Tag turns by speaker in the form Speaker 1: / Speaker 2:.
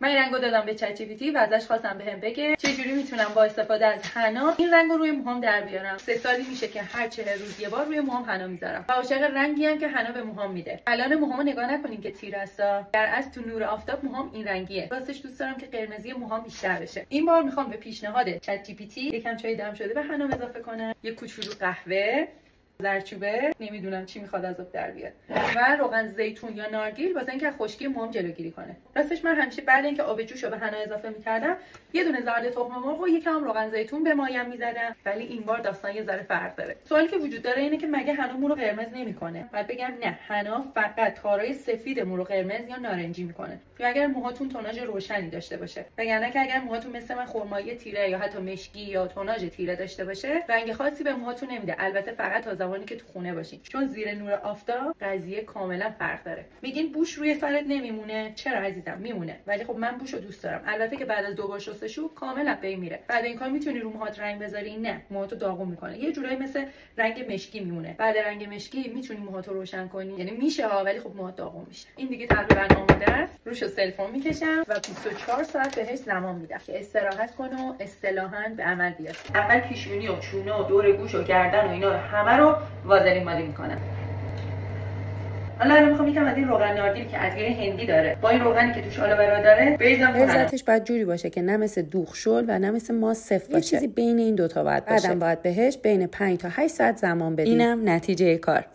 Speaker 1: من این رنگو دادم به چت جی پی تی و ازش خواستم بهم بگه چجوری میتونم با استفاده از حنا این رنگو روی موهام در بیارم. 3 سالی میشه که هر 40 روز یه بار روی موهام حنا میذارم و عاشق رنگی ام که حنا به موهام میده. الان موهامو نگاه نکنین که تیر هستا، در اصل تو نور آفتاب موهام این رنگیه. راستش دوست دارم که قرمزی موهام بیشتر بشه. این بار میخوام به پیشنهاد چت جی پی تی یکم چای دم شده به حنا اضافه کنم، یه کوچولو قهوه، زردچوبه، نمیدونم چی میخواد از آب در بیاد، و روغن زیتون یا نارگیل واسه اینکه خشکی موام جلوگیری کنه. راستش من همیشه بعد اینکه آب جوشو به حنا اضافه میکردم یه دونه زرد تخم مرغ و یکم روغن زیتون به مایم میزدم، ولی این بار داستان یه ذره فرق داره. سوالی که وجود داره اینه که مگه حنا مو رو قرمز نمیکنه؟ بعد بگم نه، حنا فقط تارای سفید مو رو قرمز یا نارنجی میکنه. یا اگر موهاتون توناژ روشنی داشته باشه، وگرنه که اگر موهاتون مثل من خرمایی تیره یا حتی مشکی یا توناژ تیره داشته باشه رنگ خاصی به موهاتون نمیده، البته فقط تا زمانی که تو خونه باشین، چون زیر نور آفتاب قضیه کاملا فرق داره. میگین بوش روی سرت نمیمونه؟ چرا عزیزم، میمونه، ولی خب من بوشو دوست دارم. البته که بعد از 2 بار شستشو کاملا بین میره. بعد این کار میتونی رو موهات رنگ بذاری؟ نه، موهاتو داغون میکنه. یه جورایی مثل رنگ مشکی میمونه. بعد رنگ مشکی میتونی موهاتو روشن کنی، یعنی میشه ولی خب موهات داغون میشه. این دیگه تقریبا آماده است. روشو سلفون میکشم و 24 ساعت بهش زمان میدم که استراحت کنه و اصطلاحاً به عمل بیاد. اول پیشونی و چونه و دور گوش و گردن و اینا رو همه رو وازلین مالی میکنم. الان میخوام یکم از این روغن نارگیل که ادویه هندی داره با این روغنی که توش آلوورا داره بریزم تو حنا.
Speaker 2: لذتش باید جوری باشه که نه مثل دوغ شل و نه مثل ماست سفت باشه. یه چیزی بین این دوتا باید باشه. بعدم باید بهش بین 5 تا 8 ساعت زمان بدید. اینم نتیجه کار.